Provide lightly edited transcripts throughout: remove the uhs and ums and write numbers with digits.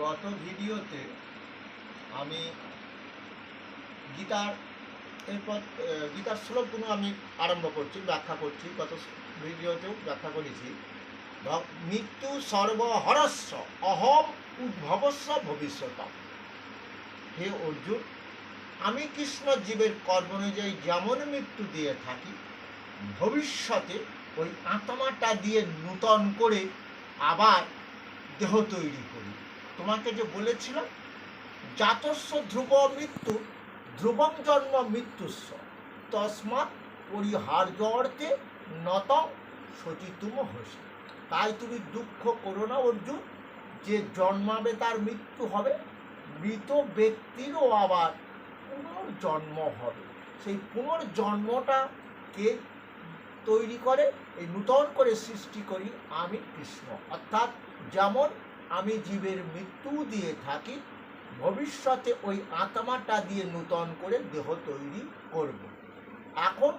গত ভিডিওতে আমি গীতার এরপর গীতার শ্লোকগুলো আমি আরম্ভ করছি, ব্যাখ্যা করছি। গত ভিডিওতেও ব্যাখ্যা করেছি। মৃত্যু সর্বহরস্ব অহম উদ্ভবস্ব ভবিষ্যতম। হে অর্জুন, আমি কৃষ্ণ জীবের কর্ম অনুযায়ী যেমন মৃত্যু দিয়ে থাকি, ভবিষ্যতে ওই আত্মাটা দিয়ে নূতন করে আবার দেহ তৈরি করি। তোমাকে যে বলেছিলাম, জাতস্য ধ্রুব মৃত্যু ধ্রুবং জন্ম মৃত্যুস্য তস্মাৎ পরিহার্য অর্থে নত সচিতুম হোসি। তাই তুমি দুঃখ করো না অর্জুন, যে জন্মাবে তার মৃত্যু হবে, মৃত ব্যক্তিরও আবার পুনর্জন্ম হবে। সেই পুনর্জন্মটা কে তৈরি করে? এই নূতন করে সৃষ্টি করি আমি কৃষ্ণ। অর্থাৎ যেমন আমি জীবের মৃত্যু দিয়ে থাকি, ভবিষ্যতে ওই আত্মাটা দিয়ে নূতন করে দেহ তৈরি করব। এখন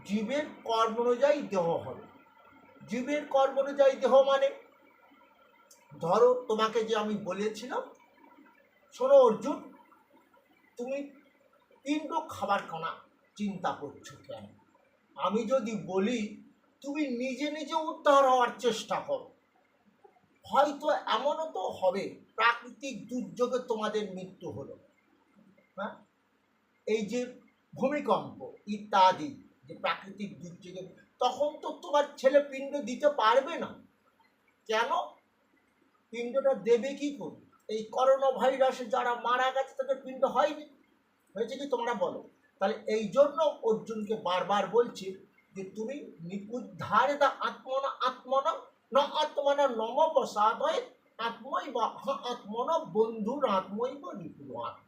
জীবের কর্ম অনুযায়ী দেহ হবে। জীবের কর্ম অনুযায়ী দেহ মানে, ধরো তোমাকে যে আমি বলেছিলাম, শোনো অর্জুন, তুমি পিণ্ড খাবার খানা চিন্তা করছো কেন? আমি যদি বলি তুমি নিজে নিজে উদ্ধার হওয়ার চেষ্টা করো, হয়তো এমনও তো হবে প্রাকৃতিক দুর্যোগে তোমাদের মৃত্যু হলো, হ্যাঁ, এই যে ভূমিকম্প ইত্যাদি যে প্রাকৃতিক দুর্যোগে, তখন তো তোমার ছেলে পিণ্ড দিতে পারবে না। কেন? পিণ্ডটা দেবে কি করে? এই করোনা ভাইরাসে যারা মারা গেছে তাদের পিণ্ড হয়নি, হয়েছে কি তোমরা বলো? তাহলে এই জন্য অর্জুনকে বারবার বলছি যে তুমি উদ্ধার দা আত্মনা আত্মনা ন আত্মনা নম প্রসাদ হয় আত্মই বা আত্মন বন্ধুর আত্মই বা নিপুণ আত্ম।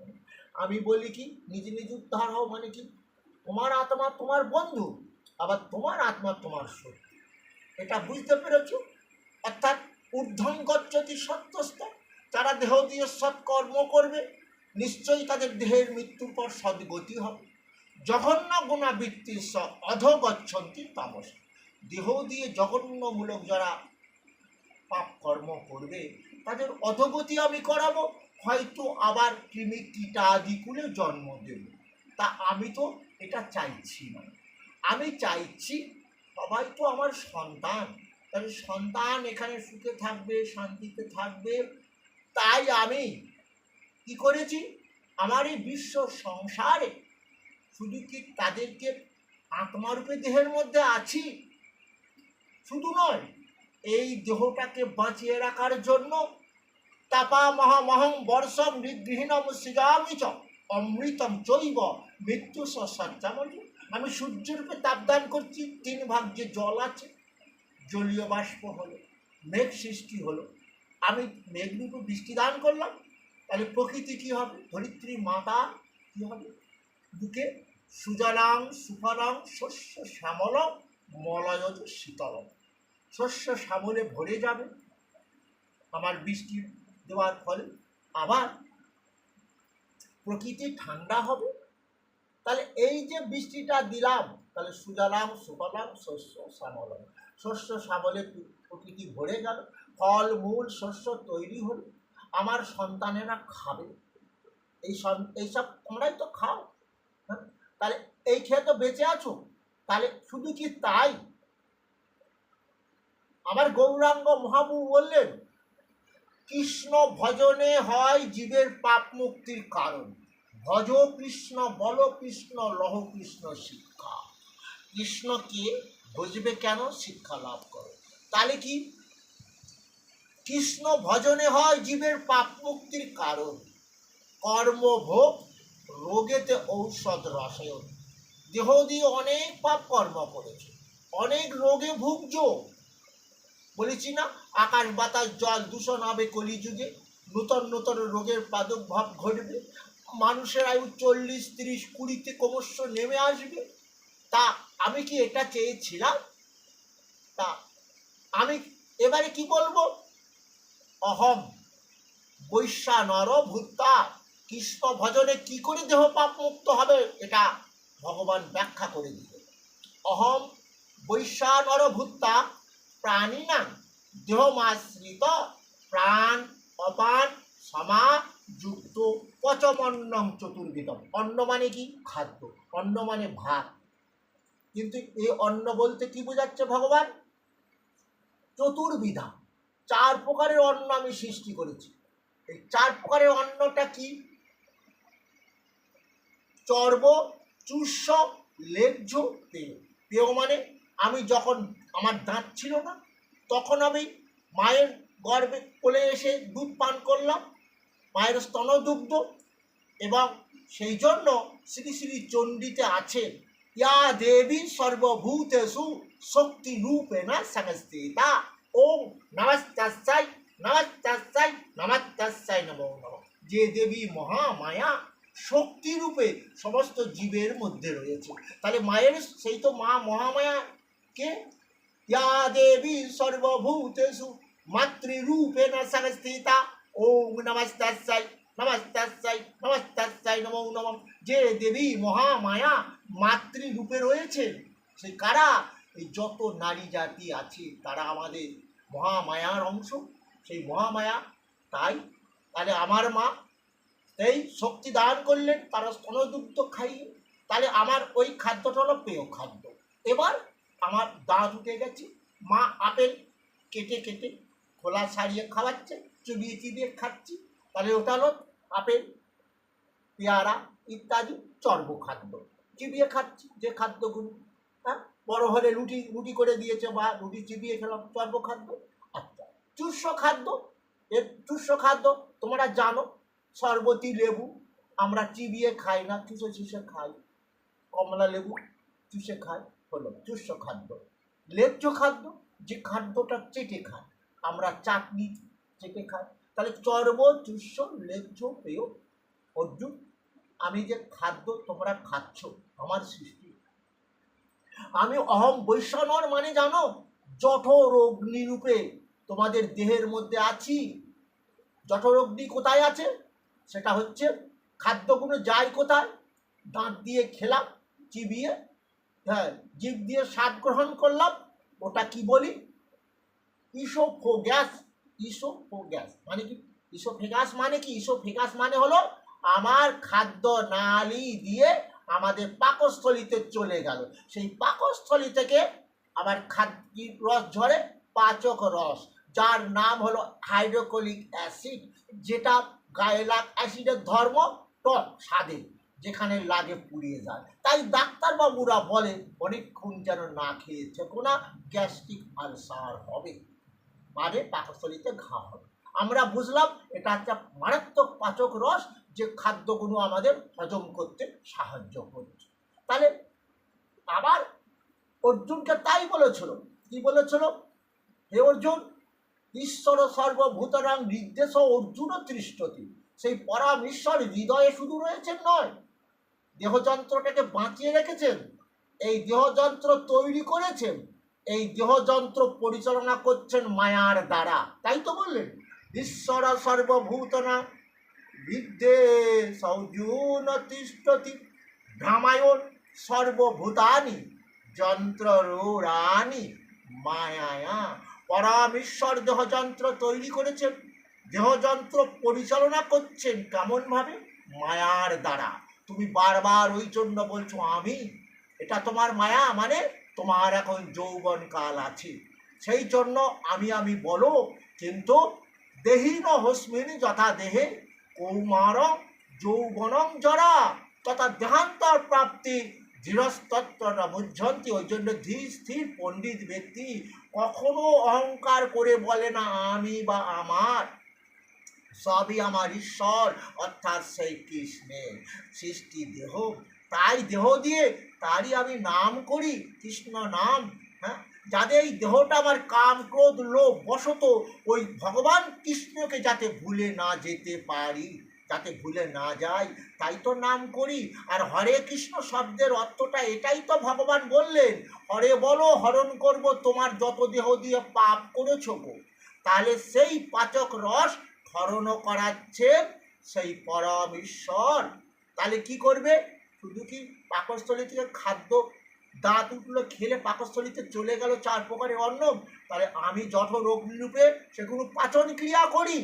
আমি বলি কি নিজে নিজে উদ্ধার হও মানে কি, তোমার আত্মা তোমার বন্ধু, আবার তোমার আত্মা তোমার শত্রু। এটা বুঝতে পেরেছ? অর্থাৎ ঊর্ধ্বং গচ্ছতি সত্যস্ত, যারা দেহ দিয়ে সৎকর্ম করবে নিশ্চয়ই তাদের দেহের মৃত্যুর পর সদ্গতি হবে। জঘন্য গুণাবৃত্তি স অধগচ্ছন্তি তামস, দেহ দিয়ে জঘন্যমূলক যারা পাপ কর্ম করবে তাদের অধগতি আমি করাবো, হয়তো আবার কৃমি কীটাদিকুলে জন্ম দেব। তা আমি তো এটা চাইছি না। আমি চাইছি সবাই তো আমার সন্তান, তাহলে সন্তান এখানে সুখে থাকবে, শান্তিতে থাকবে। তাই আমি কি করেছি, আমার এই বিশ্ব সংসারে শুধু কি তাদেরকে আত্মারূপে দেহের মধ্যে আছি, শুধু নয়, এই দেহটাকে বাঁচিয়ে রাখার জন্য তাপা মহামহং বর্ষম নিগৃহীনম সৃজামি চ অমৃতম চৈব মৃত্যু সজ্জামণি। আমি সূর্যরূপে তাপদান করছি, 3 ভাগ যে জল আছে, জলীয় বাষ্প হলো, মেঘ সৃষ্টি হলো, আমি মেঘরূপে বৃষ্টি দান করলাম। তাহলে প্রকৃতি কি হবে? ধরিত্রী মাতা কি হবে? বুকে সুজলাং সুফলাং শস্য শ্যামলং মলয়জ শীতলং, শস্য শ্যামলে ভরে যাবে আমার বৃষ্টি দেওয়ার ফলে, আবার প্রকৃতি ঠান্ডা হবে। তাহলে এই যে বৃষ্টিটা দিলাম, তাহলে সুজলাং সুফলাং শস্য শ্যামলং, শস্য শ্যামলে প্রকৃতি ভরে গেল, ফল মূল শস্য তৈরি হল, আমার সন্তানেরা খাবে। এইসব তোমরাই তো খাও, হ্যাঁ? তাহলে এই খেয়ে তো বেঁচে আছো। তাহলে শুধু কি তাই? আমার গৌরাঙ্গ মহাপ্রভু বললেন, কৃষ্ণ ভজনে হয় জীবের পাপ মুক্তির কারণ। ভজ কৃষ্ণ বল কৃষ্ণ লহ কৃষ্ণ শিক্ষা। কৃষ্ণকে বুঝবে কেন? শিক্ষা লাভ করো। তাহলে কি কৃষ্ণ ভজনে হয় জীবের পাপ মুক্তির কারণ। কর্মভোগ রোগেতে ঔষধ রসায়ন। দেহ দিয়ে অনেক পাপ কর্ম করেছে, অনেক রোগে ভুগছ। বলেছি না, আকাশ বাতাস জল দূষণ হবে কলিযুগে, নূতন নূতন রোগের প্রাদুর্ভাব ঘটবে, মানুষের আয়ু 40, 30, 20-তে ক্রমশ নেমে আসবে। তা আমি কি এটা চেয়েছিলাম? তা আমি এবারে কি বলবো? অহম বৈশ্যা নর ভূতা। কৃষ্ণ ভজনে কি করে দেহ পাপ মুক্ত হবে এটা ভগবান ব্যাখ্যা করে দিল। অহম বৈশ্যা নর ভূতা প্রাণী না দেহমাশ্রিত প্রাণ অপ পাচমন্নম চতুর্বিধম। অন্ন মানে কি? খাদ্য। অন্ন মানে ভাত। কিন্তু এই অন্ন বলতে কি বোঝাচ্ছে ভগবান? চতুর্বিধা, 4 প্রকারের অন্ন আমি সৃষ্টি করেছি। এই 4 প্রকারের অন্নটা কি? চর্ব, চূষ্য, লেজ্জ, পেয়। পেয় মানে আমি যখন আমার দাঁত ছিল না, তখন আমি মায়ের গর্ভে কোলে এসে দুধ পান করলাম, মায়ের স্তনদুগ্ধ। এবং সেই জন্য শ্রী শ্রী চণ্ডীতে আছে, ইয়া দেবী সর্বভূতেষু শক্তি রূপেণ সংস্থিতা, ওম নমস্তাস্যাই নমস্তাস্যাই নমস্তাস্যাই নমো নমঃ। যে দেবী মহামায়া শক্তি রূপে সমস্ত জীবের মধ্যে রয়েছে। তাহলে মায়ের সেই তো মা মহামায়া কে? ইয়া দেবী সর্বভূতেষু মাতৃরূপেণ সংস্থিতা, ওম নমস্তাস্যাই নমস্তাস্যাই নমস্তাস্যাই নমো নমঃ। যে দেবী মহামায়া মাতৃরূপে রয়েছে, সেই কারা? এই যত নারী জাতি আছে তারা আমাদের মহামায়ার অংশ, সেই মহামায়া। তাহলে আমার মা এই শক্তি দান করলেন, তারা স্তনদুগ্ধ খাইয়ে। তাহলে আমার ওই খাদ্যটা হলো পেয় খাদ্য। এবার আমার দাঁত উঠে গেছে, মা আপেল কেটে কেটে খোলা ছাড়িয়ে খাওয়াচ্ছে, চুবিয়ে চিবিয়ে খাচ্ছি, তাহলে ওটা হলো আপেল, পেয়ারা ইত্যাদি চর্ব খাদ্য, চিবিয়ে খাচ্ছি যে খাদ্যগুলো। হ্যাঁ, বড় হলে রুটি রুটি করে দিয়েছে বা রুটি চিবিয়ে খেলাম, চর্ব খাদ্য। আচ্ছা, চূষ্য খাদ্য। এর চূষ্য খাদ্য তোমরা জানো, শরবতী লেবু আমরা চিবিয়ে খাই না, চুষে চুষে খাই। কমলা লেবু চুষে খাই, হলো চূষ্য খাদ্য। লেজ্জ খাদ্য, যে খাদ্যটা চেটে খায়, আমরা চাটনি চেটে খাই। তাহলে চর্ব, চূষ্য, লেজ্জ, পেয়। অর্জুন, আমি যে খাদ্য তোমরা খাচ্ছ আমার সৃষ্টি, আমি অহম বৈশ্বনর মানে জানো, জঠরগ্নি রূপে তোমাদের দেহের মধ্যে আছি। জঠরগ্নি কোথায় আছে? সেটা হচ্ছে খাদ্যগুলো যায় কোথায়? দাঁত দিয়ে খেলাম, চিবিয়ে, হ্যাঁ, জিভ দিয়ে স্বাদ গ্রহণ করলাম, ওটা কি বলি? ইসোফোগ্যাস। ইসোফোগ্যাস মানে কি? ইসোফেগাস মানে কি? ইসোফেগাস মানে হলো আমার খাদ্য নালী দিয়ে আমাদের পাকস্থলিতে চলে গেল, সেই পাকস্থলী থেকে আবার খাদ্য রস ঝরে, পাচক রস, যার নাম হলো হাইড্রোক্লোরিক অ্যাসিড, যেটা গায়েলাক অ্যাসিডের ধর্ম টক স্বাদে, যেখানে লাগে পুড়িয়ে যায়। তাই ডাক্তারবাবুরা বলে অনেকক্ষণ যেন না খেয়ে থেকো না, গ্যাস্ট্রিক আলসার হবে, মানে পাকস্থলীতে ঘা হবে। আমরা বুঝলাম এটা একটা মারাত্মক পাচক রস, যে খাদ্যগুলো আমাদের হজম করতে সাহায্য করছে। তাহলে আবার অর্জুনকে তাই বলেছিল। কি বলেছিল? হে অর্জুন, ঈশ্বর সর্বভূতরাং নির্দেশ অর্জুন তৃষ্ঠতি। সেই পরম ঈশ্বর হৃদয়ে শুধু রয়েছেন নয়, দেহযন্ত্রটাকে বাঁচিয়ে রেখেছেন, এই দেহযন্ত্র তৈরি করেছেন, এই দেহযন্ত্র পরিচালনা করছেন মায়ার দ্বারা। তাই তো বললেন, ঈশ্বর সর্বভূতনা বিদ্বেষ অর্জুন তিষ্ঠতি ভ্রামায়ণ সর্বভূতানি যন্ত্ররূঢ়ানি মায়ায়া। পরমেশ্বর দেহযন্ত্র তৈরি করেছেন, দেহযন্ত্র পরিচালনা করছেন কেমনভাবে? মায়ার দ্বারা। তুমি বারবার ওই জন্য বলছো আমি, এটা তোমার মায়া, মানে তোমার এখন যৌবন কাল আছে, সেই জন্য আমি বলো। কিন্তু দেহিন হস্মিন যথা দেহে কৌমারং যৌবনং জরা তথা দেহান্তর প্রাপ্তি ধীরস্তত্ত্বটা বুঝন্তি। ওই জন্য ধীর স্থির পণ্ডিত ব্যক্তি কখনো অহংকার করে বলে না আমি বা আমার, সবই আমার ঈশ্বর, অর্থাৎ সেই কৃষ্ণের সৃষ্টি দেহ। তাই দেহ দিয়ে তারই আমি নাম করি, কৃষ্ণ নাম। হ্যাঁ, যাতে এই দেহটা আমার কাম ক্রোধ লোভ বশত ওই ভগবান কৃষ্ণকে যাতে ভুলে না যেতে পারি, যাতে ভুলে না যাই, তাই তো নাম করি। আর হরে কৃষ্ণ শব্দের অর্থটা এটাই তো ভগবান বললেন, হরে বলো হরণ করব তোমার যত দেহ দিয়ে পাপ করেছ গো। তাহলে সেই পাচক রস হরণ করাচ্ছে সেই পরম ঈশ্বর। তাহলে কি করবে? শুধু কি পাকস্থলী থেকে খাদ্য দাঁত উঠলো খেলে পাকস্থলীতে চলে গেল 4 প্রকারের অন্ন? তাহলে আমি জঠর অগ্নিরূপে সেগুলো পাচন ক্রিয়া করি।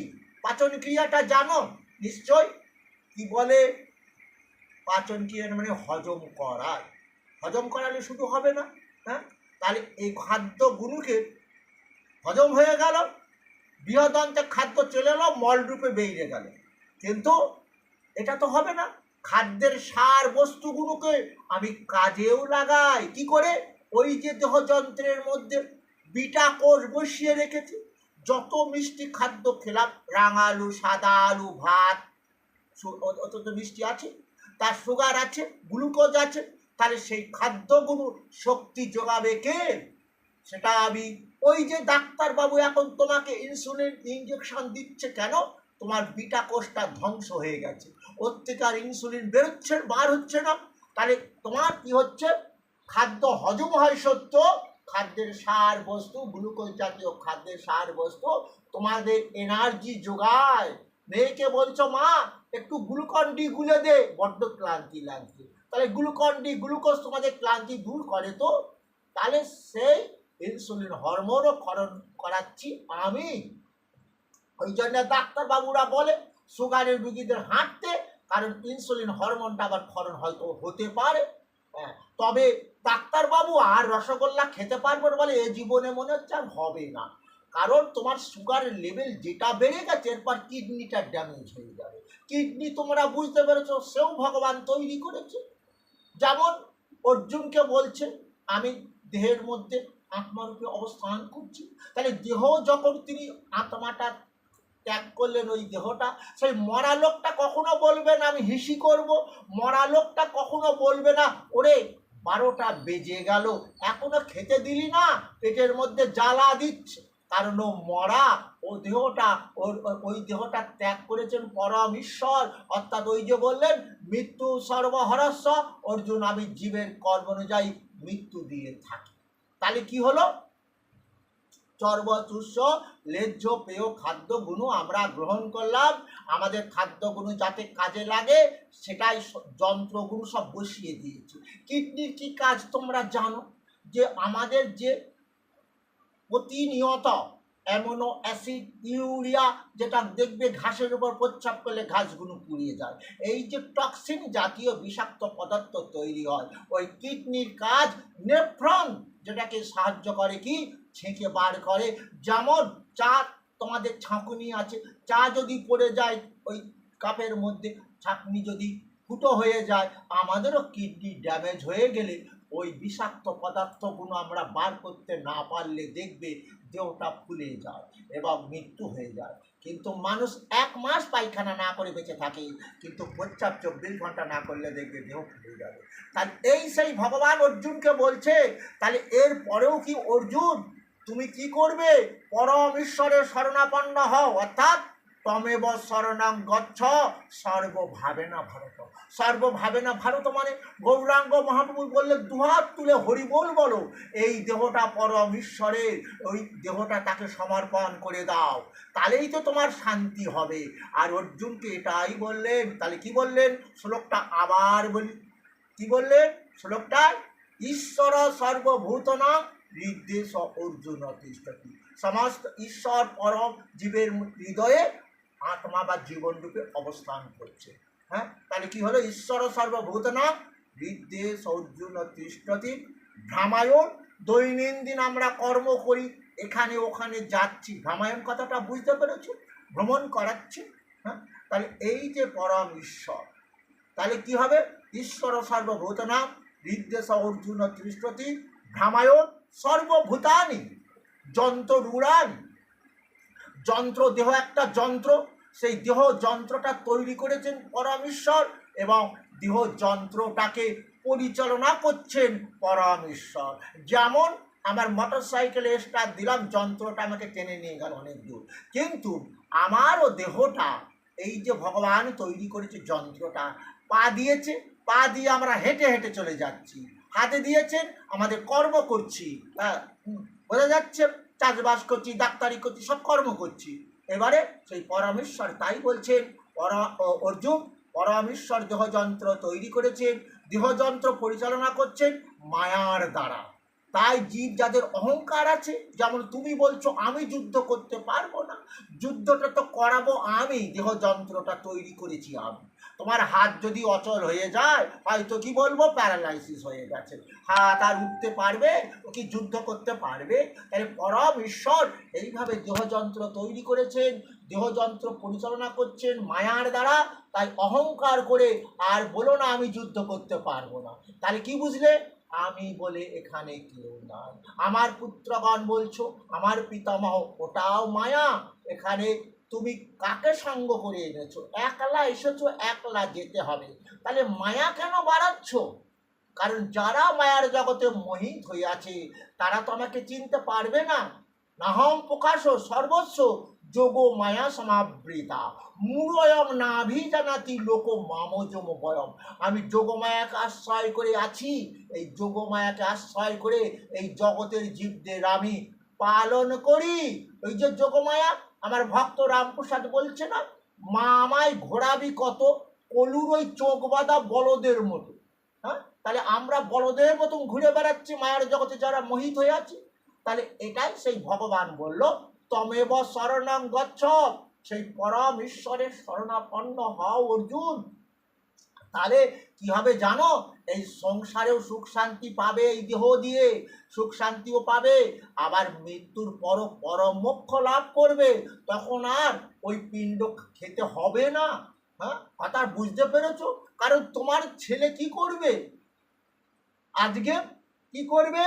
পাচন ক্রিয়াটা জানো নিশ্চয়, কি বলে পাচন ক্রিয়া মানে হজম করায়। হজম করালে শুধু হবে না, হ্যাঁ, তাহলে এই খাদ্যগুলোকে হজম হয়ে গেল, বৃহদন্তে খাদ্য চলে এলো, মল রূপে বেরিয়ে গেল, কিন্তু এটা তো হবে না। খাদ্যের সার বস্তুগুলোকে আমি কাজেও লাগাই। কি করে? ওই যে দেহযন্ত্রের মধ্যে বিটা কোষ বসিয়ে রেখেছি। যত মিষ্টি খাদ্য খেলাম, রাঙা আলু, সাদা আলু, ভাত, অত তো মিষ্টি আছে, তার সুগার আছে, গ্লুকোজ আছে, তাহলে সেই খাদ্যগুলো শক্তি যোগাবে কে? সেটা আমি। ওই যে ডাক্তারবাবু এখন তোমাকে ইনসুলিন ইঞ্জেকশন দিচ্ছে কেন? তোমার বিটা কোষটা ধ্বংস হয়ে গেছে, ওর থেকে আর ইনসুলিন বেরোচ্ছে, বার হচ্ছে না। তাহলে তোমার কি হচ্ছে? খাদ্য হজম হয় সত্য, খাদ্যের সার বস্তু, গ্লুকোজ জাতীয় খাদ্যের সার বস্তু তোমাদের এনার্জি যোগায়। মেয়েকে বলছো মা একটু গ্লুকন ডি গুলে দে, বড্ড ক্লান্তি লাগছে, তাহলে গ্লুকন ডি, গ্লুকোজ তোমাদের ক্লান্তি দূর করে তো। তাহলে সেই ইনসুলিন হরমোনও ক্ষরণ করাচ্ছি আমি। ওই জন্য ডাক্তারবাবুরা বলে সুগারের রুগীদের হাঁটতে, কারণ ইনসুলিন হরমোনটা আবার ক্ষরণ হয়তো হতে পারে। হ্যাঁ, তবে ডাক্তারবাবু আর রসগোল্লা খেতে পারবো না বলে এ জীবনে মনে হচ্ছে আর হবে না, কারণ তোমার সুগারের লেভেল যেটা বেড়ে গেছে, এরপর কিডনিটা ড্যামেজ হয়ে যাবে। কিডনি তোমরা বুঝতে পেরেছো, সেও ভগবান তৈরি করেছে। যেমন অর্জুনকে বলছে আমি দেহের মধ্যে আত্মারূপে অবস্থান করছি, তাহলে দেহ যখন তিনি আত্মাটা ত্যাগ করলেন, ওই দেহটা, সেই মরা লোকটা কখনো বলবে না আমি হিসি করব। মরা লোকটা কখনো বলবে না ওরে 12টা বেজে গেল এখনো খেতে দিলি না, পেটের মধ্যে জ্বালা দিচ্ছে, কারণ ও মরা। ও দেহটা, ওই দেহটা ত্যাগ করেছেন পরম ঈশ্বর। অর্থাৎ ওই যে বললেন মৃত্যু সর্বহরস্য, অর্জুন আমি জীবের কর্ম অনুযায়ী মৃত্যু দিয়ে থাকি। তাহলে কি হলো? চর্বচুষ্য লেহ্য পেয় খাদ্যগুলো আমরা গ্রহণ করলাম, আমাদের খাদ্যগুলো যাতে কাজে লাগে সেটাই যন্ত্রগুলো সব বসিয়ে দিয়েছি। কিডনির কি কাজ তোমরা জানো? যে আমাদের যে প্রতিনিয়ত অ্যামিনো অ্যাসিড, ইউরিয়া, যেটা দেখবে ঘাসের উপর প্রস্রাব করলে ঘাসগুলো পুড়িয়ে যায়, এই যে টক্সিন জাতীয় বিষাক্ত পদার্থ তৈরি হয়, ওই কিডনির কাজ নেফ্রন, যেটাকে সাহায্য করে কি ছেঁকে বার করে। যেমন চা, তোমাদের ছাঁকুনি আছে, চা যদি পড়ে যায় ওই কাপের মধ্যে, ছাঁকনি যদি ফুটো হয়ে যায়, আমাদেরও কিডনি ড্যামেজ হয়ে গেলে ওই বিষাক্ত পদার্থগুলো আমরা বার করতে না পারলে দেখবে দেহটা ফুলে যায় এবং মৃত্যু হয়ে যায়। কিন্তু মানুষ 1 মাস পায়খানা না করে বেঁচে থাকে, কিন্তু প্রস্রাব 24 ঘন্টা না করলে দেখবে দেহ ফুলে যাবে। তাহলে এই সেই ভগবান অর্জুনকে বলছে। তাহলে এর পরেও কি অর্জুন তুমি কি করবে? পরম ঈশ্বরের শরণাপন্ন হও, অর্থাৎ তমেব শরণাং গচ্ছ সর্বভাবেনা ভারত। সর্বভাবেনা ভারত মানে গৌরাঙ্গ মহাপ্রভু বললে দুহাত তুলে হরি বল বলো, এই দেহটা পরম ঈশ্বরের, ওই দেহটা তাকে সমর্পণ করে দাও, তাহলেই তো তোমার শান্তি হবে। আর অর্জুনকে এটাই বললেন। তাহলে কি বললেন? শ্লোকটা আবার বলি, কি বললেন শ্লোকটায়? ঈশ্বর সর্বভূতনাং হৃদয়ে স অর্জুন তিষ্ঠতি। সমস্ত ঈশ্বর পরম জীবের হৃদয়ে আত্মা বা জীবন রূপে অবস্থান করছে। হ্যাঁ, তাহলে কি হলো? ঈশ্বর সর্বভূতনাং হৃদয়ে স অর্জুন তিষ্ঠতি। ভ্রামায়ণ, দৈনন্দিন আমরা কর্ম করি, এখানে ওখানে যাচ্ছি, ভ্রামায়ণ কথাটা বুঝতে পেরেছো? ভ্রমণ করাচ্ছে। হ্যাঁ, তাহলে এই যে পরম ঈশ্বর, তাহলে কি হবে? ঈশ্বর সর্বভূতনাং হৃদয়ে স অর্জুন তিষ্ঠতি। ভ্রামায়ণ সর্বভূতানি যন্ত্ররূঢ়ানি। যন্ত্র, দেহ একটা যন্ত্র, সেই দেহ যন্ত্রটা তৈরি করেছেন পরমেশ্বর এবং দেহ যন্ত্রটাকে পরিচালনা করছেন পরমেশ্বর। যেমন আমার মোটর সাইকেলে স্টার্ট দিলাম, যন্ত্রটা আমাকে টেনে নিয়ে গেল অনেক দূর, কিন্তু আমারও দেহটা এই যে ভগবান তৈরি করেছে যন্ত্রটা, পা দিয়েছে, পা দিয়ে আমরা হেঁটে হেঁটে চলে যাচ্ছি, হাতে দিয়েছেন আমাদের কর্ম করছি, বোঝা যাচ্ছে, চাষবাস করছি, ডাক্তারি করছি, সব কর্ম করছি। এবারে সেই পরমেশ্বর তাই বলছেন অর্জুন, পরমেশ্বর দেহযন্ত্র তৈরি করেছেন, দেহযন্ত্র পরিচালনা করছেন মায়ার দ্বারা। তাই জীব যাদের অহংকার আছে, যেমন তুমি বলছো আমি যুদ্ধ করতে পারবো না, যুদ্ধটা তো করাবো আমি, দেহযন্ত্রটা তৈরি করেছি আমি, তোমার হাত যদি অচল হয়ে যায়, হয়তো কি বলবো, প্যারালাইসিস হয়ে গেছে, হাত আর উঠতে পারবে, ও কি যুদ্ধ করতে পারবে? তাহলে পরম ঈশ্বর এইভাবে দেহযন্ত্র তৈরি করেছেন, দেহযন্ত্র পরিচালনা করছেন মায়ার দ্বারা। তাই অহংকার করে আর বলো না আমি যুদ্ধ করতে পারবো না। তাহলে কি বুঝলে? আমি বলে এখানে কেউ নাই। আমার পুত্রগণ বলছো, আমার পিতামহ, ওটাও মায়া। এখানে তুমি কাকে সঙ্গ করে এনেছো? একলা এসেছো, একলা যেতে হবে। তাহলে মায়া কেন বাড়াচ্ছ? কারণ যারা মায়ার জগতে মোহিত হয়ে আছে তারা তো আমাকে চিনতে পারবে না। নাহং প্রকাশ সর্বস্ব যোগ মায়া সমাবৃতা মূলয়ম নাভিজানাতি লোক মামজম বয়ম। আমি যোগমায়াকে আশ্রয় করে আছি। এই যোগমায়াকে আশ্রয় করে এই জগতের জীবদের আমি পালন করি। ওই যে যোগমায়া, আমার ভক্ত রামপ্রসাদ বলছে না, মা আমায় ঘোরাবি কত, কলুর ওই চোখ বাঁধা বলদের মতো। হ্যাঁ, তাহলে আমরা বলদের মতন ঘুরে বেড়াচ্ছি মায়ার জগতে যারা মোহিত হয়ে আছে। তাহলে এটাই সেই ভগবান বলল, তমেব শরণং গচ্ছ, সেই পরম ঈশ্বরের শরণাপন্ন হও অর্জুন। তাহলে কি হবে জানো? এই সংসারেও সুখ শান্তি পাবে, এই দেহ দিয়ে সুখ শান্তিও পাবে, আবার মৃত্যুর পর পরম মোক্ষ লাভ করবে। তখন আর ওই পিণ্ড খেতে হবে না। হ্যাঁ, কথা বুঝতে পেরেছো? কারণ তোমার ছেলে কি করবে আজকে? কি করবে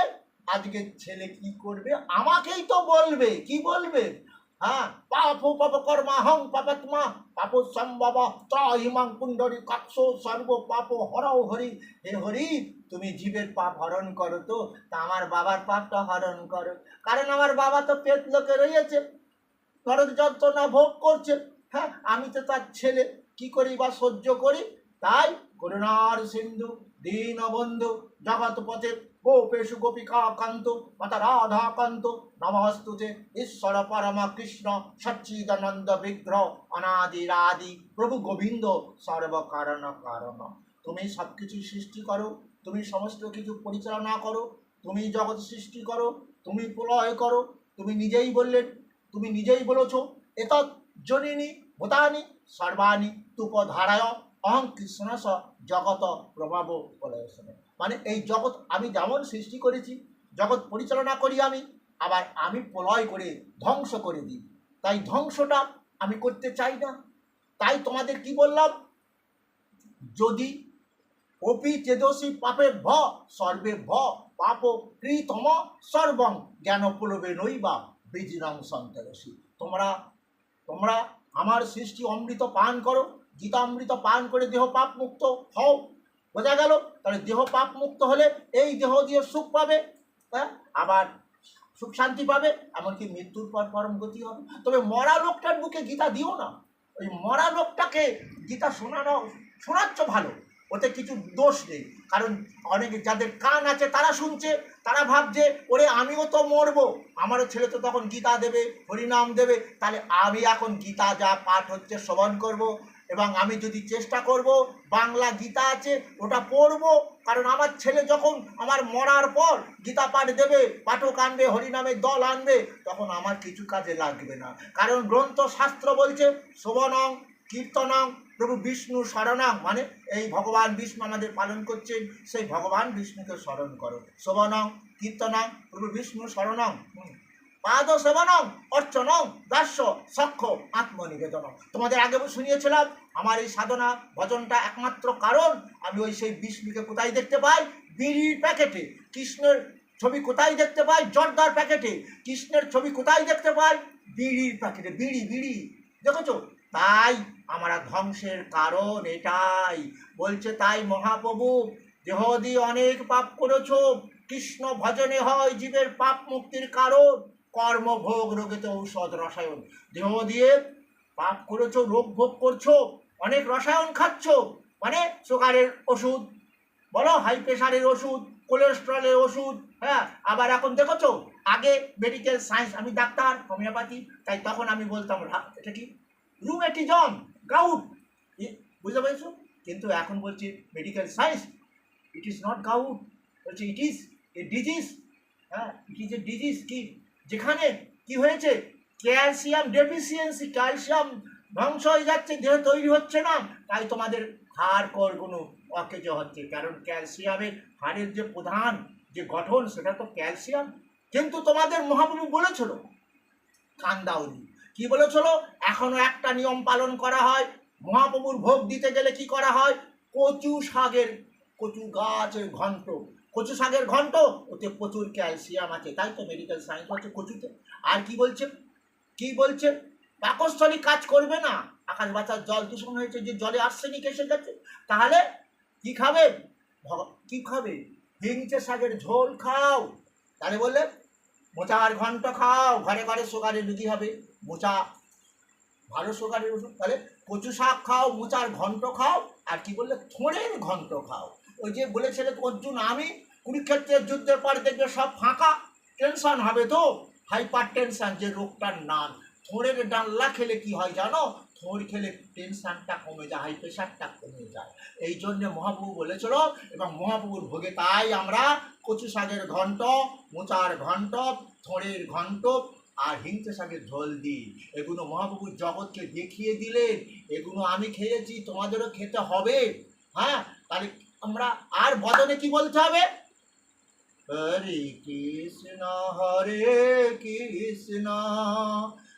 আজকে ছেলে? কি করবে আমাকেই তো বলবে। কি বলবে? হ্যাঁ, পাপ পাপ কর্মাহং পাপাত্মা পাপ সম্ভব ত্রাহিমাং কুণ্ডরী কাক্ষ সর্ব পাপ হরও হরি। হে হরি, তুমি জীবের পাপ হরণ করো, তো তা আমার বাবার পাপটা হরণ করো। কারণ আমার বাবা তো পেট লোকে রয়েছে, নরক যন্ত্রণা ভোগ করছে। হ্যাঁ, আমি তো তার ছেলে, কি করি বা সহ্য করি? তাই করুণার সিন্ধু দীনবন্ধু জগৎপথে গোপেশু গোপিকা কান্ত মাতা রাধা কান্ত নমস্তুতে ঈশ্বর পরমা কৃষ্ণ সচ্চিদানন্দ বিগ্রহ অনাদিরাদি প্রভু গোবিন্দ সর্বকারণ কারণ। তুমি সব কিছু সৃষ্টি করো, তুমি সমস্ত কিছু পরিচালনা করো, তুমি জগৎ সৃষ্টি করো, তুমি প্রলয় করো। তুমি নিজেই বললেন, তুমি নিজেই বলেছ, এতৎ জনিনি ভূতানি সর্বাণি তুপধারায় অহং কৃষ্ণস জগত প্রভাব প্রলয়সনে। মানে এই জগৎ আমি যেমন সৃষ্টি করেছি, জগৎ পরিচালনা করি আমি, আবার আমি প্রলয় করে ধ্বংস করে দিই। তাই ধ্বংসটা আমি করতে চাই না। তাই তোমাদের কি বললাম, যদি অপি চেদসি পাপে ভ সর্বে ভ পাপ কৃতম সর্বং জ্ঞান পুলবে নৈবা বীজিরং সন্তরসি। তোমরা তোমরা আমার সৃষ্টি অমৃত পান করো, গীতা অমৃত পান করে দেহ পাপ মুক্ত হও। বোঝা গেল? তাহলে দেহ পাপ মুক্ত হলে এই দেহ দিয়ে সুখ পাবে, হ্যাঁ, আবার সুখ শান্তি পাবে, এমনকি মৃত্যুর পর পরম গতি হবে। তবে মরা লোকটার মুখে গীতা দিও না। ওই মরা লোকটাকে গীতা শোনাচ্ছ ভালো, ওতে কিছু দোষ নেই। কারণ অনেকে যাদের কান আছে তারা শুনছে, তারা ভাবছে ওরে আমিও তো মরবো, আমারও ছেলে তো তখন গীতা দেবে, হরিনাম দেবে। তাহলে আমি এখন গীতা যা পাঠ হচ্ছে শ্রবণ করব, এবং আমি যদি চেষ্টা করব বাংলা গীতা আছে ওটা পড়বো। কারণ আমার ছেলে যখন আমার মরার পর গীতা পাঠ দেবে, পাঠক আনবে, হরিনামের দল আনবে, তখন আমার কিছু কাজে লাগবে না। কারণ গ্রন্থ শাস্ত্র বলছে শ্রবণং কীর্তনং প্রভু বিষ্ণু শরণং, মানে এই ভগবান বিষ্ণু আমাদের পালন করছেন, সেই ভগবান বিষ্ণুকে স্মরণ করো। শ্রবণং কীর্তনং প্রভু বিষ্ণু শরণং পাদ সেবনং অর্চনং দাস্য সক্ষ আত্মনিবেদনং। তোমাদের আগে শুনিয়েছিলাম আমার এই সাধনা ভজনটা একমাত্র কারণ আমি ওই সেই বিষ্ণুকে কোথায় দেখতে পাই? বিড়ির প্যাকেটে। কৃষ্ণের ছবি কোথায় দেখতে পাই? জর্দার প্যাকেটে। কৃষ্ণের ছবি কোথায় দেখতে পাই? বিড়ির প্যাকেটে। বিড়ি বিড়ি দেখেছো? তাই আমরা ধ্বংসের কারণ এটাই বলছে। তাই মহাপ্রভু, দেহ দিয়ে অনেক পাপ করেছো, কৃষ্ণ ভজনে হয় জীবের পাপ মুক্তির কারণ। কর্মভোগ রোগেতে ঔষধ রসায়ন। দেহ দিয়ে পাপ করেছো, রোগ ভোগ করছো, অনেক রসায়ন খাচ্ছ, মানে সুগারের ওষুধ বলো, হাই প্রেশারের ওষুধ, কোলেস্ট্রলের ওষুধ। হ্যাঁ, আবার এখন দেখেছো, আগে মেডিকেল সায়েন্স, আমি ডাক্তার হোমিওপ্যাথি, তাই তখন আমি বলতাম এটা কি রুমেটিজম, গাউট, বুঝতে পেরেছো? কিন্তু এখন বলছি medical science, it is not gout, বলছে ইট ইজ এ ডিজিজ। হ্যাঁ, ইট ইজ এ ডিজিজ। কি যেখানে কি হয়েছে? ক্যালসিয়াম ডেফিসিয়েন্সি, ক্যালসিয়াম ধ্বংস হয়ে যাচ্ছে, দেহ তৈরি হচ্ছে না, তাই তোমাদের হাড় করগুলো অকেজো হচ্ছে। কারণ ক্যালসিয়ামের, হাড়ের যে প্রধান যে গঠন সেটা তো ক্যালসিয়াম। কিন্তু তোমাদের মহাপ্রভু বলেছিল, কান্দাউরি কি বলেছিল, এখনো একটা নিয়ম পালন করা হয়, মহাপ্রভুর ভোগ দিতে গেলে কি করা হয়, কচু শাকের, কচু গাছের ঘন্ট, কচু শাকের ঘন্ট, ওতে প্রচুর ক্যালসিয়াম আছে, তাই তো মেডিকেল সায়েন্স হচ্ছে কচুতে। আর কি বলছে, কি বলছে, পাকস্থলী কাজ করবে না, আকাশ বাতাস জল দূষণ হয়েছে, যে জলে আর্সেনিক এসে গেছে, তাহলে কি খাবে, কি খাবে, হিংচে শাকের ঝোল খাও। তাহলে বললে মোচার ঘন্ট খাও, ঘরে ঘরে সুগারের রুগী হবে, মোচা ভালো সুগারের ওষুধ। তাহলে কচু শাক খাও, মোচার ঘন্ট খাও, আর কি বললে, থোড়ের ঘন্ট খাও। ওই যে বলেছিলে অর্জুন, আমি কুরুক্ষেত্রের যুদ্ধের পর দেখবে সব ফাঁকা, টেনশন হবে তো, হাইপার টেনশন যে রোগটার নাম। থোড়ের ডাল্লা খেলে কি হয় জানো, থোড় খেলে টেনশনটা কমে যায়, হাই প্রেশারটা কমে যায়। এই জন্য মহাপ্রভু বলেছিল, এবং মহাপ্রভুর ভোগে তাই আমরা কচু শাকের ঘন্ট, মোচার ঘন্ট, থোড়ের ঘন্ট আর হিংচে শাকের ঝোল দিই। এগুলো মহাপ্রভু জগৎকে দেখিয়ে দিলেন, এগুলো আমি খেয়েছি, তোমাদেরও খেতে হবে। হ্যাঁ, তাহলে আমরা আর বদনে কি বলতে হবে, হরে কৃষ্ণ হরে কৃষ্ণ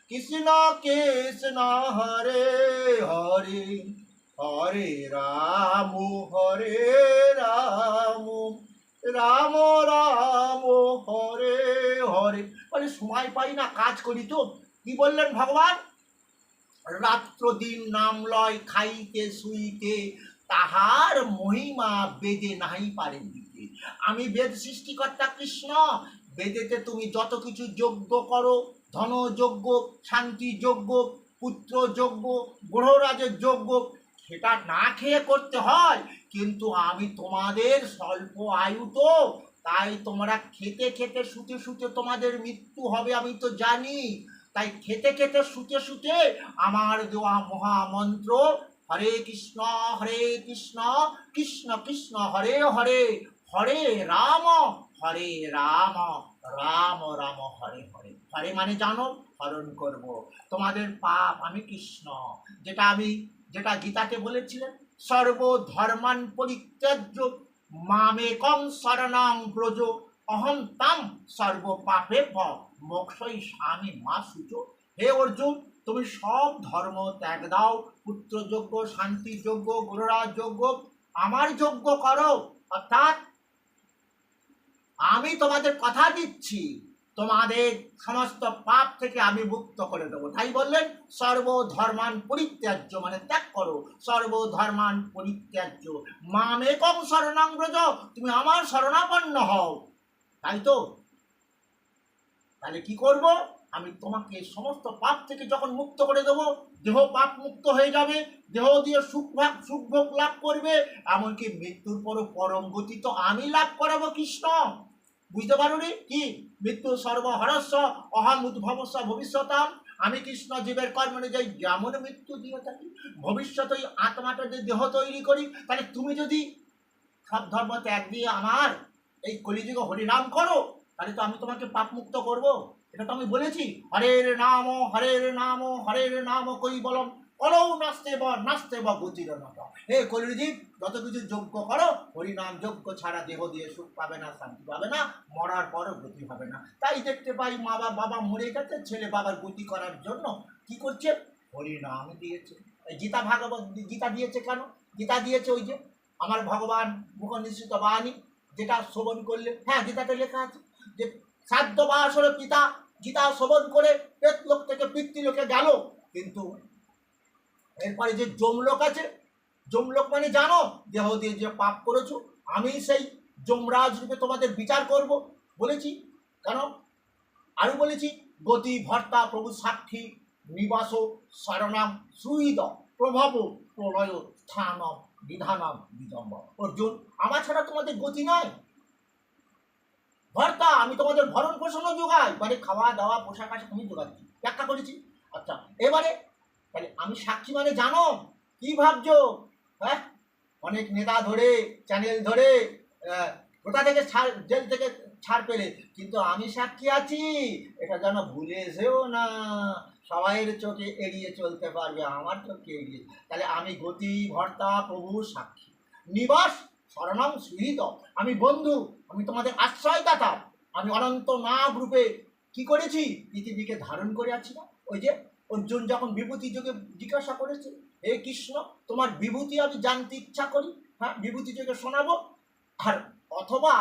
কৃষ্ণ কৃষ্ণ হরে হরে হরে রাম রাম রাম রাম হরে হরে। মানে সময় পাই না, কাজ করি তো। কি বললেন ভগবান, রাত্র দিন নাম লয় খাইতে শুইতে, তাহার মহিমা বেদে নাহি পারে দিতে। আমি বেদ সৃষ্টিকর্তা কৃষ্ণ, বেদেতে তুমি যত কিছু যজ্ঞ করো, ধন যজ্ঞ, শান্তি যজ্ঞ, পুত্র যজ্ঞ, গ্রহরাজের যজ্ঞ, সেটা না খেয়ে করতে হয়। কিন্তু আমি তোমাদের স্বল্প আয়ু তো, তাই তোমরা খেতে খেতে শুতে শুতে তোমাদের মৃত্যু হবে, আমি তো জানি। তাই খেতে খেতে শুতে শুতে আমার দেওয়া মহামন্ত্র হরে কৃষ্ণ কৃষ্ণ কৃষ্ণ হরে হরে, হরে রাম রাম রাম রাম হরে হরে। হরে মানে জানো, হরণ করব তোমাদের পাপ, আমি কৃষ্ণ। যেটা গীতাতে বলেছিলেন, সর্বধর্মান পরিত্যাজ্য মামেকং শরণং ব্রজ, অহং তাম সর্ব পাপে মোক্ষই স্বামী মা সূচো। হে অর্জুন, তুমি সব ধর্ম ত্যাগ দাও, পুত্রযজ্ঞ, শান্তি যজ্ঞ, গুরুরাজ যজ্ঞ, আমার যজ্ঞ করো। অর্থাৎ আমি তোমাদের কথা দিচ্ছি, তোমাদের সমস্ত পাপ থেকে আমি মুক্ত করে দেবো। তাই বললেন সর্বধর্মান পরিত্যাজ্য, মানে ত্যাগ করো, সর্বধর্মান পরিত্যাজ্য মামেকং শরণং ব্রজ, তুমি আমার শরণাপন্ন হও। তাই তো, তাহলে কি করব, আমি তোমাকে সমস্ত পাপ থেকে যখন মুক্ত করে দেবো, দেহ পাপ মুক্ত হয়ে যাবে, দেহ দিয়ে সুখভোগ লাভ করবে, এমনকি মৃত্যুর পরও পরম গতি তো আমি লাভ করাবো কৃষ্ণ। বুঝতে পারোনি কি, মৃত্যু সর্বহরস্য অহম উদ্ভবস্য ভবিষ্যতাম, আমি কৃষ্ণ জীবের কর্ম অনুযায়ী যেমন মৃত্যু দিয়ে থাকি, ভবিষ্যতে আত্মাটা যে দেহ তৈরি করি। তাহলে তুমি যদি সব ধর্ম ত্যাগ দিয়ে আমার এই কলিযুগে হরিনাম করো, তাহলে তো আমি তোমাকে পাপ মুক্ত করবো। এটা তো আমি বলেছি, হরের নাম হরের নাম কই বলম, কলৌ নাচতে বা গতির নত। হে কলিযুগ, যত কিছু যজ্ঞ করো, হরিনাম যজ্ঞ ছাড়া দেহ দিয়ে সুখ পাবে না, শান্তি পাবে না, মরার পরও গতি হবে না। তাই দেখতে পাই বাবা মরে গেছে, ছেলে বাবার গতি করার জন্য কি করছে, হরিনাম দিয়েছে। গীতা ভাগবত গীতা দিয়েছে কেন, গীতা দিয়েছে ওই যে আমার ভগবান মুখ নিঃসৃত বাণী, যেটা শ্রবণ করলে, হ্যাঁ গীতাতে লেখা আছে যে সাধ্য বাসরে পিতা গীতা শ্রবণ করে পেতলোক থেকে পিতৃলোকে গেল, কিন্তু এরপরে যে যমলোক আছে, যমলোক মানে জানো, দেহ দিয়ে যে পাপ করেছো, আমি সেই যমরাজ রূপে তোমাদের বিচার করব বলেছি। কেন, আরো বলেছি, গতি ভর্তা প্রভু সাক্ষী নিবাস শরণাম সুহৃদ প্রভাব প্রলয় স্থানম বিধানম বিদম্ব। অর্জুন, আমার ছাড়া তোমাদের গতি নাই, ভর্তা আমি তোমাদের ভরণ পোষণও যোগাই, মানে খাওয়া দাওয়া পোশাক আশাক আমি যোগাচ্ছি, ব্যাখ্যা করেছি। আচ্ছা, এবারে তাহলে আমি সাক্ষী মানে জানো কি ভাবছো, হ্যাঁ অনেক নেতা ধরে, চ্যানেল ধরে, কোথা থেকে জেল থেকে ছাড় পেলে, কিন্তু আমি সাক্ষী আছি, এটা যেন ভুলে যেও না। সবাইয়ের চোখে এড়িয়ে চলতে পারবে, আমার চোখে এড়িয়ে। তাহলে আমি গতি ভর্তা প্রভু সাক্ষী, নিবাস শরণং সুহৃদ, আমি বন্ধু, আমি তোমাদের আশ্রয়দাতা, আমি অনন্ত নাগ রূপে কি করেছি, পৃথিবীকে ধারণ করে আছি না। ওই যে অর্জুন যখন বিভূতি যোগে জিজ্ঞাসা করেছে, হে কৃষ্ণ তোমার বিভূতি আমি জানতে ইচ্ছা করি, হ্যাঁ বিভূতি যোগে শোনাবো। আর অথবা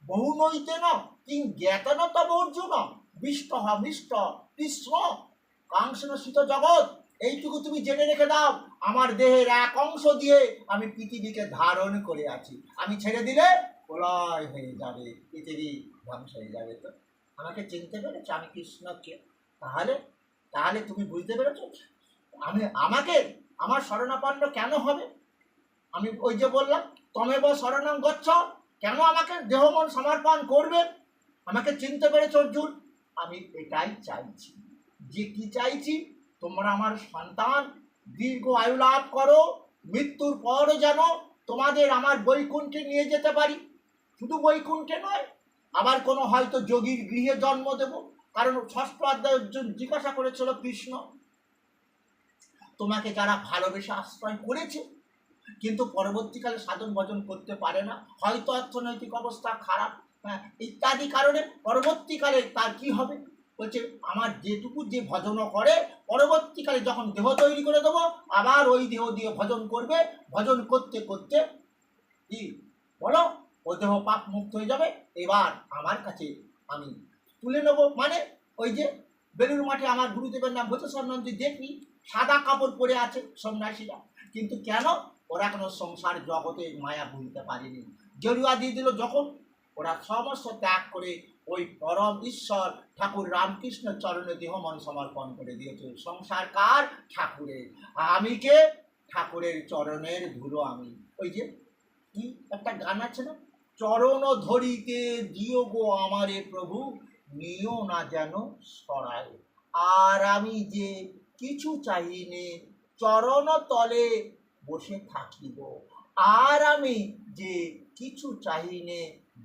বহু নৈতেন কিং জ্ঞাতন তব অর্জুন বিষ্ট মিষ্ট কৃষ্ণ কাংসন শীত জগৎ, এইটুকু তুমি জেনে রেখে দাও, আমার দেহের এক অংশ দিয়ে আমি পৃথিবীকে ধারণ করে আছি, আমি ছেড়ে দিলে প্রলয় হয়ে যাবে, পৃথিবী ধ্বংস হয়ে যাবে। তো আমাকে চিনতে পেরেছ আমি কৃষ্ণকে? তাহলে তাহলে তুমি বুঝতে পেরেছ আমাকে আমার শরণাপন্ন কেন হবে। আমি ওই যে বললাম তমেব শরণং গচ্ছ, কেন আমাকে দেহ মন সমর্পণ করবে, আমাকে চিনতে পেরেছ অর্জুন? আমি এটাই চাইছি। যে কি চাইছি, তোমরা আমার সন্তান দীর্ঘ আয়ু লাভ করো, মৃত্যুর পরও যেন তোমাদের আমার বৈকুণ্ঠে নিয়ে যেতে পারি। শুধু বৈকুণ্ঠে নয়, আবার কোনো হয়তো যোগীর গৃহে জন্ম দেব। কারণ ষষ্ঠ অধ্যায় অর্জুন জিজ্ঞাসা করেছিল কৃষ্ণ, তোমাকে যারা ভালোবেসে আশ্রয় করেছে কিন্তু পরবর্তীকালে সাধন ভজন করতে পারে না, হয়তো অর্থনৈতিক অবস্থা খারাপ, হ্যাঁ ইত্যাদি কারণে পরবর্তীকালে তার কি হবে, বলছে আমার যেটুকু যে ভজন করে পরবর্তীকালে যখন দেহ তৈরি করে দেবো আবার ওই দেহ দিয়ে ভজন করবে, ভজন করতে করতে কি বলো ও দেহ পাপ মুক্ত হয়ে যাবে, এবার আমার কাছে আমি তুলে নেব। মানে ওই যে বেলুর মাঠে আমার গুরুদেবের নাম ভূতেশ্বর নন্দী দেখি সাদা কাপড় পরে আছে সন্ন্যাসীরা, কিন্তু কেন ওরা কোনো সংসার জগতে মায়া ভুলতে পারেনি, জড়ুয়া দিয়ে দিল যখন, ওরা সমস্ত ত্যাগ করে ওই পরম ঈশ্বর ঠাকুর রামকৃষ্ণ চরণে দেহ মন সমর্পণ করে দিয়েছে। সংসার কার? ঠাকুরের। আমি কে? ঠাকুরের চরণের ধুলো আমি। ওই যে কি একটা গান আছে না, চরণ ধরিতে দিও গো আমারে প্রভু, নিও না যেন সরায়, আর আমি যে কিছু চাহিনে চরণ তলে বসে থাকিব, আর আমি যে কিছু চাহিনে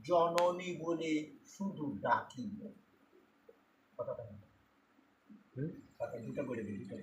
জননী বলে শুধু ডাকিব। কথাটা দুটো করে দিই, দুটো